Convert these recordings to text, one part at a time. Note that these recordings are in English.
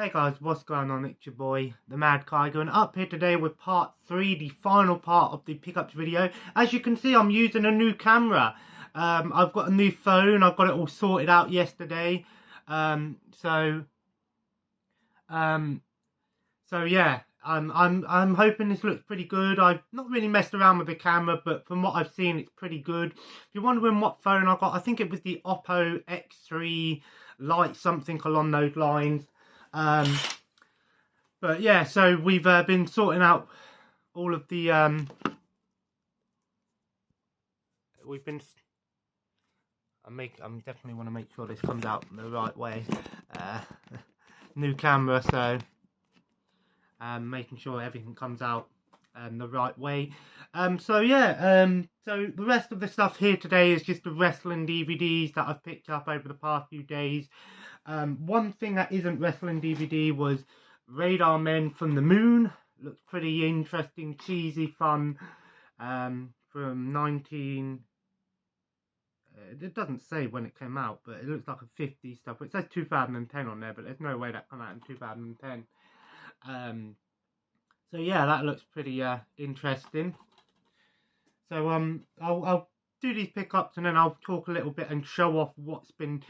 Hey guys, what's going on? It's your boy, the Mad Kygo, and up here today with part 3, the final part of the pickups video. As you can see, I'm using a new camera. I've got a new phone. I've got it all sorted out yesterday. So yeah, I'm hoping this looks pretty good. I've not really messed around with the camera, but from what I've seen, it's pretty good. If you're wondering what phone I got, I think it was the Oppo X3 Lite, something along those lines. But yeah, so we've been sorting out all of the I definitely want to make sure this comes out the right way. New camera, so making sure everything comes out the right way. So the rest of the stuff here today is just the wrestling DVDs that I've picked up over the past few days. One thing that isn't wrestling DVD was Radar Men from the Moon. Looks pretty interesting, cheesy, fun. From 19... it doesn't say when it came out, but it looks like a 50s stuff. It says 2010 on there, but there's no way that came out in 2010. So yeah, that looks pretty interesting. So I'll do these pickups and then I'll talk a little bit and show off what's been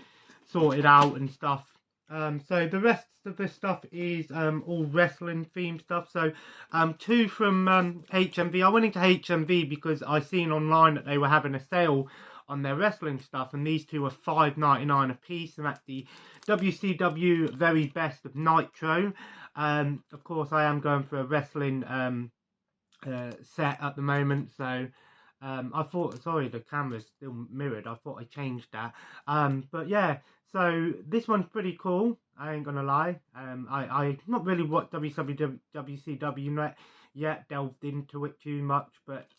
sorted out and stuff. So the rest of this stuff is all wrestling themed stuff. So two from HMV. I went into HMV because I seen online that they were having a sale on their wrestling stuff, and these two are $5.99 a piece, and that's the WCW Very Best of Nitro. Of course, I am going for a wrestling set at the moment, so I thought, sorry, the camera's still mirrored, I thought I changed that. But yeah, so this one's pretty cool, I ain't gonna lie. I not really watched WCW yet, delved into it too much, but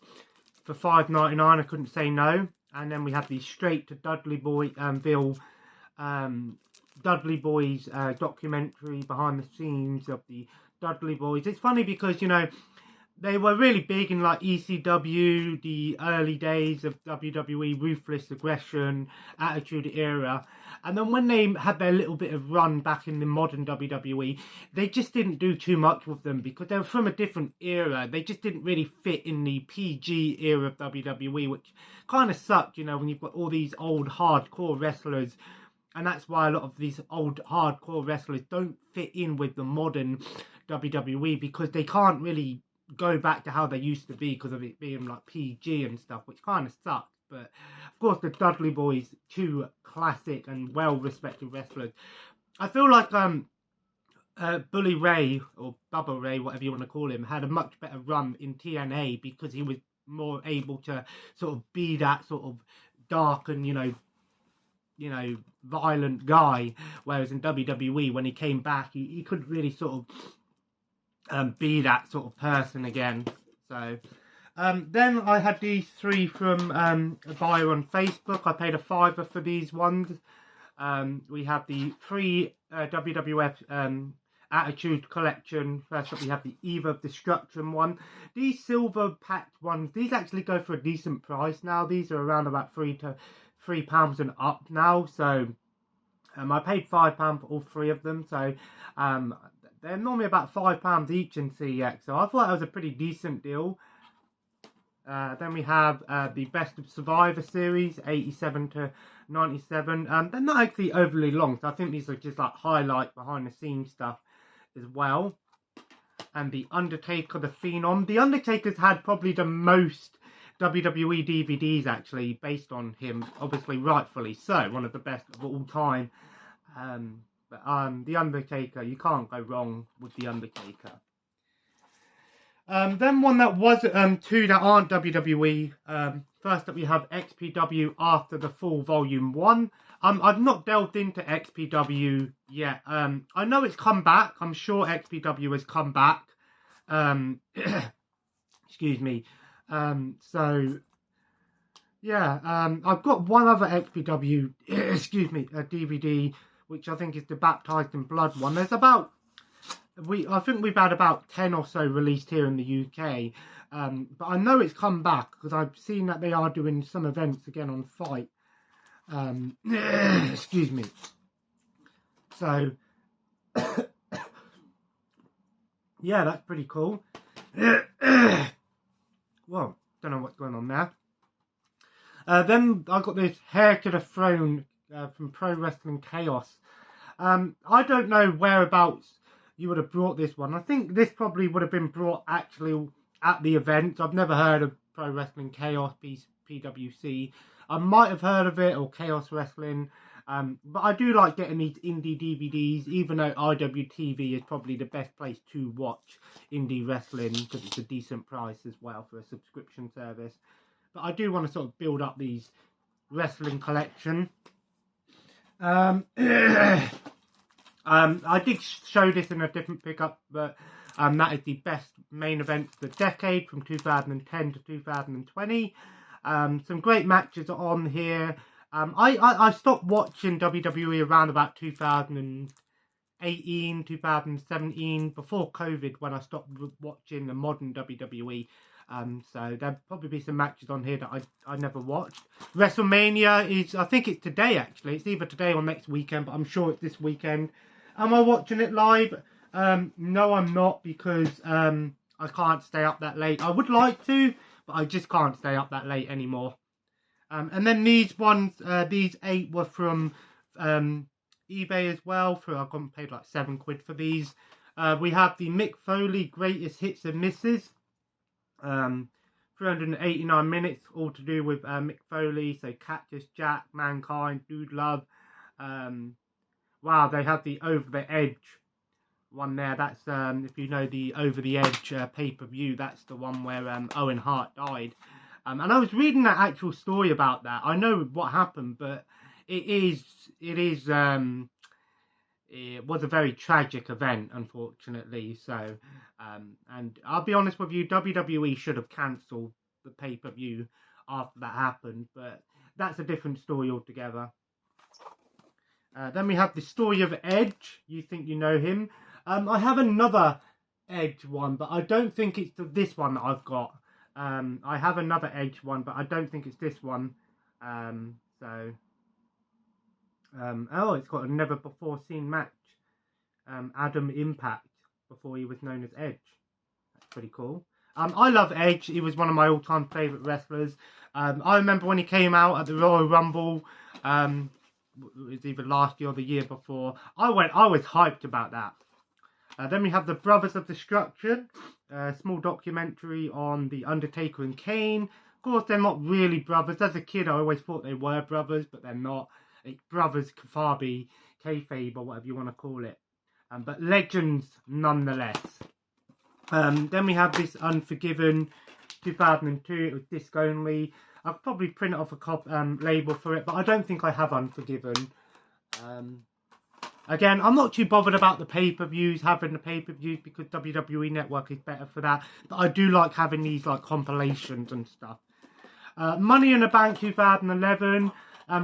for $5.99 I couldn't say no. And then we have the Straight to Dudley Boy Dudley Boys documentary behind the scenes of the Dudley Boys. It's funny because, you know, they were really big in like ECW, the early days of WWE, Ruthless Aggression, Attitude Era. And then when they had their little bit of run back in the modern WWE, they just didn't do too much with them because they were from a different era. They just didn't really fit in the PG era of WWE, which kind of sucked, you know, when you've got all these old hardcore wrestlers. And that's why a lot of these old hardcore wrestlers don't fit in with the modern WWE, because they can't really go back to how they used to be because of it being like PG and stuff, which kind of sucks. But of course, the Dudley Boys, two classic and well-respected wrestlers. I feel like Bully Ray, or Bubba Ray, whatever you want to call him, had a much better run in TNA because he was more able to sort of be that sort of dark and, you know, violent guy, whereas in WWE, when he came back, he couldn't really sort of be that sort of person again. So then I had these three from a buyer on Facebook. I paid $5 for these ones. We have the free WWF Attitude Collection. First up, we have the Eve of Destruction one. These silver packed ones, these actually go for a decent price now. These are around about £3 and up now. So I paid £5 for all three of them. So they're normally about £5 each in CEX. So I thought that was a pretty decent deal. Then we have the Best of Survivor series, 87 to 97. They're not actually overly long, so I think these are just like highlight behind the scenes stuff as well. And the Undertaker, the Phenom. The Undertaker's had probably the most WWE DVDs actually based on him, obviously rightfully so, one of the best of all time. The Undertaker, you can't go wrong with the Undertaker. Then one that was two that aren't WWE. First up we have XPW After the Fall Volume 1. I've not delved into XPW yet. I know it's come back. I'm sure XPW has come back. Excuse me. So yeah, I've got one other XPW DVD, which I think is the Baptized in Blood one. There's about I think we've had about 10 or so released here in the UK, but I know it's come back because I've seen that they are doing some events again on Fight. Excuse me. So yeah, that's pretty cool. Well, don't know what's going on there. Then I got this Hair to the Throne from Pro Wrestling Chaos. I don't know whereabouts you would have brought this one. I think this probably would have been brought actually at the event. I've never heard of Pro Wrestling Chaos PWC. I might have heard of it, or Chaos Wrestling. But I do like getting these indie DVDs, even though IWTV is probably the best place to watch indie wrestling because it's a decent price as well for a subscription service. But I do want to sort of build up these wrestling collection. I did show this in a different pickup, but that is the best main event of the decade from 2010 to 2020. Some great matches are on here. I stopped watching WWE around about 2018, 2017, before COVID, when I stopped watching the modern WWE. So there'll probably be some matches on here that I never watched. WrestleMania is, I think it's today actually. It's either today or next weekend, but I'm sure it's this weekend. Am I watching it live? No, I'm not, because I can't stay up that late. I would like to, but I just can't stay up that late anymore. And then these ones, these 8 were from eBay as well. I got paid like £7 for these. We have the Mick Foley Greatest Hits and Misses. 389 minutes, all to do with Mick Foley. So Cactus Jack, Mankind, Dude Love. Wow, they have the Over the Edge one there. That's if you know the Over the Edge pay-per-view, that's the one where Owen Hart died. And I was reading that actual story about that. I know what happened, but it was a very tragic event, unfortunately. So, and I'll be honest with you, WWE should have cancelled the pay-per-view after that happened, but that's a different story altogether. Then we have the story of Edge. You think you know him. I have another Edge one, but I don't think it's this one that I've got. I have another Edge one, but I don't think it's this one. Oh, it's got a never before seen match. Adam Impact, before he was known as Edge. That's pretty cool. I love Edge. He was one of my all-time favourite wrestlers. I remember when he came out at the Royal Rumble. It was either last year or the year before. I was hyped about that. Then we have the Brothers of Destruction, a small documentary on the Undertaker and Kane. Of course, they're not really brothers. As a kid, I always thought they were brothers, but they're not. It's brothers, Kafabi, kayfabe, or whatever you want to call it. But legends nonetheless. Then we have this Unforgiven 2002. It was disc only. I'll probably print off a label for it, but I don't think I have Unforgiven. Again, I'm not too bothered about the pay-per-views, having the pay-per-views, because WWE Network is better for that. But I do like having these like compilations and stuff. Money in the Bank 2011.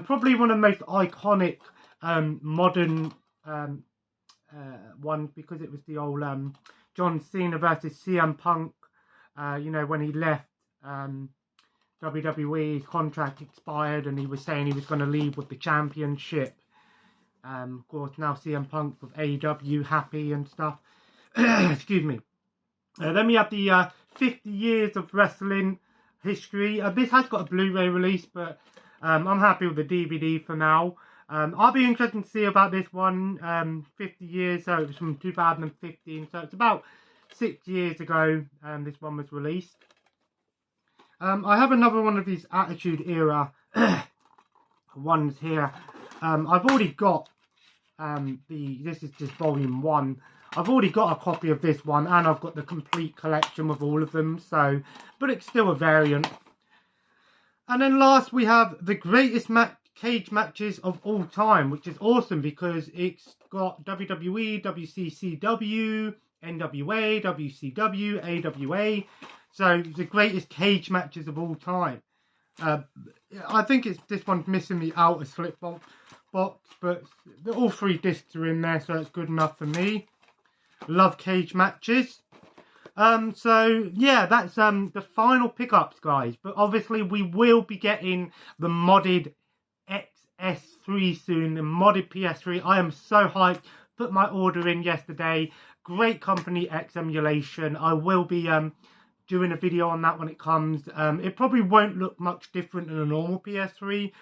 Probably one of the most iconic modern ones, because it was the old John Cena versus CM Punk. You know, when he left WWE, his contract expired and he was saying he was going to leave with the championship. Of course, now CM Punk with AEW, happy and stuff. Excuse me. Then we have the 50 years of wrestling history. This has got a Blu-ray release, but I'm happy with the DVD for now. I'll be interested to see about this one. 50 years, so it was from 2015, so it's about 6 years ago this one was released. I have another one of these Attitude Era ones here. I've already got this is just volume 1. I've already got a copy of this one, and I've got the complete collection with all of them, so, but it's still a variant. And then last we have the greatest cage matches of all time, which is awesome because it's got WWE, WCCW, NWA, WCW, AWA, so the greatest cage matches of all time. I think this one's missing the outer slip box, but all 3 discs are in there, so it's good enough for me. Love cage matches. So yeah, that's the final pickups, guys. But obviously we will be getting the modded XS3 soon, the modded PS3. I am so hyped. put my order in yesterday. Great company, X Emulation. I will be doing a video on that when it comes. It probably won't look much different than a normal PS3,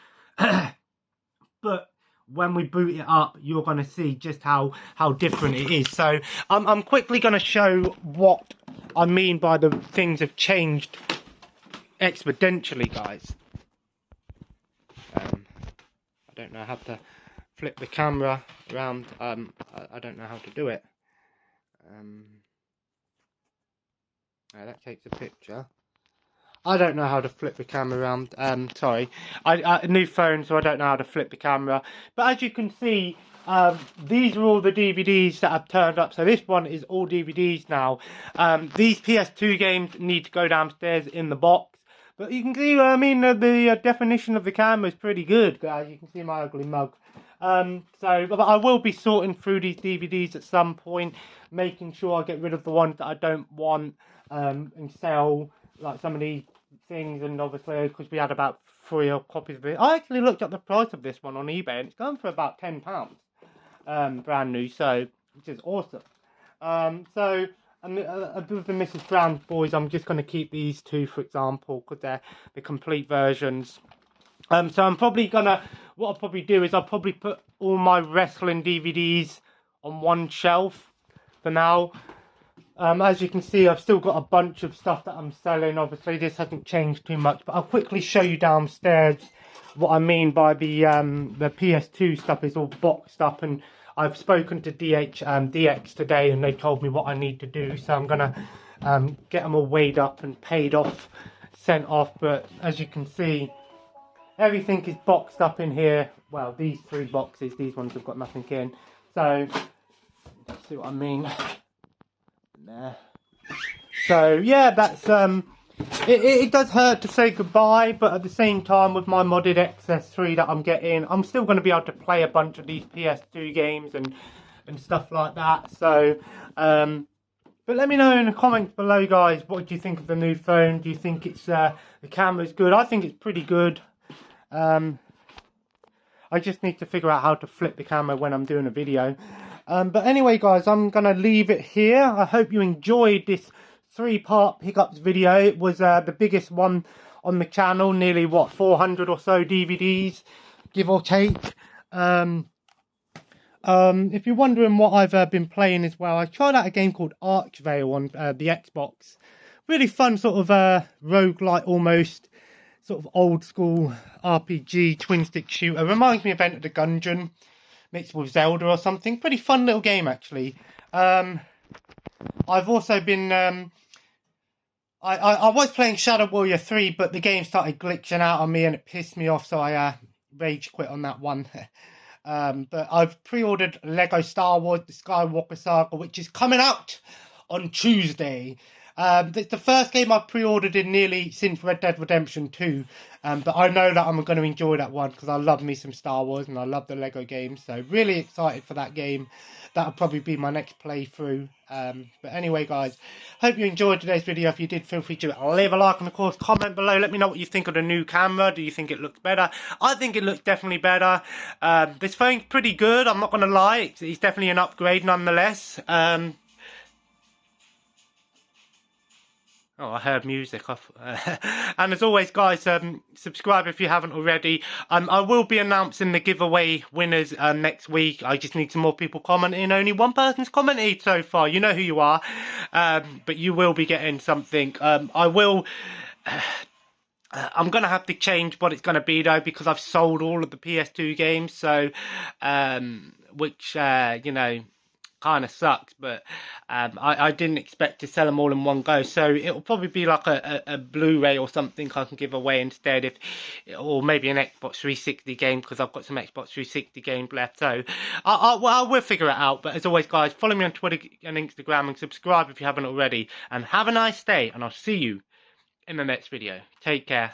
but when we boot it up, you're going to see just how different it is. So I'm quickly going to show what I mean by the things have changed exponentially, guys. I don't know how to flip the camera around. I don't know how to do it. That takes a picture. I don't know how to flip the camera around. Sorry, I new phone, so I don't know how to flip the camera. But as you can see, these are all the DVDs that have turned up. So this one is all DVDs now. These PS2 games need to go downstairs in the box. But you can see, I mean, the definition of the camera is pretty good, guys. You can see my ugly mug. But I will be sorting through these DVDs at some point, making sure I get rid of the ones that I don't want, and sell like some of these things. And obviously, because we had about 3 copies of it, I actually looked up the price of this one on eBay, and it's going for about £10, brand new. So, which is awesome. And with the Mrs. Brown Boys, I'm just going to keep these two, for example, because they're the complete versions. So I'm probably gonna, what I'll probably do is I'll probably put all my wrestling DVDs on one shelf for now. As you can see, I've still got a bunch of stuff that I'm selling. Obviously, this hasn't changed too much, but I'll quickly show you downstairs what I mean by the PS2 stuff is all boxed up. And I've spoken to DX today, and they've told me what I need to do. So I'm gonna get them all weighed up and paid off, sent off. But as you can see, everything is boxed up in here. Well, these 3 boxes, these ones have got nothing in. So, see what I mean? There. So, yeah, that's, it does hurt to say goodbye, but at the same time, with my modded XS3 that I'm getting, I'm still going to be able to play a bunch of these PS2 games and stuff like that. So, but let me know in the comments below, guys, what do you think of the new phone? Do you think it's, the camera's good? I think it's pretty good. I just need to figure out how to flip the camera when I'm doing a video. But anyway, guys, I'm going to leave it here. I hope you enjoyed this 3-part pickups video. It was the biggest one on the channel. Nearly, 400 or so DVDs, give or take. If you're wondering what I've been playing as well, I tried out a game called Archvale on the Xbox. Really fun sort of roguelike almost. Sort of old school RPG twin stick shooter. Reminds me of Enter the Gungeon mixed with Zelda or something. Pretty fun little game, actually. I've also been I was playing Shadow Warrior 3, but the game started glitching out on me and it pissed me off, so I rage quit on that one. But I've pre-ordered Lego Star Wars The Skywalker Saga, which is coming out on Tuesday. It's the first game I've pre-ordered in nearly since Red Dead Redemption 2, but I know that I'm going to enjoy that one because I love me some Star Wars and I love the Lego games, so really excited for that game. That'll probably be my next playthrough. But anyway, guys, hope you enjoyed today's video. If you did, feel free to leave a like and of course comment below. Let me know what you think of the new camera. Do you think it looks better? I think it looks definitely better. This phone's pretty good, I'm not going to lie. It's definitely an upgrade nonetheless. Oh, I heard music. And as always, guys, subscribe if you haven't already. I will be announcing the giveaway winners next week. I just need some more people commenting. Only one person's commented so far. You know who you are. But you will be getting something. I'm going to have to change what it's going to be, though, because I've sold all of the PS2 games. So, which, you know, kind of sucks, but I didn't expect to sell them all in one go, so it'll probably be like a Blu-ray or something I can give away instead, or maybe an Xbox 360 game, because I've got some Xbox 360 games left. So I will figure it out. But as always, guys, follow me on Twitter and Instagram and subscribe if you haven't already, and have a nice day, and I'll see you in the next video. Take care.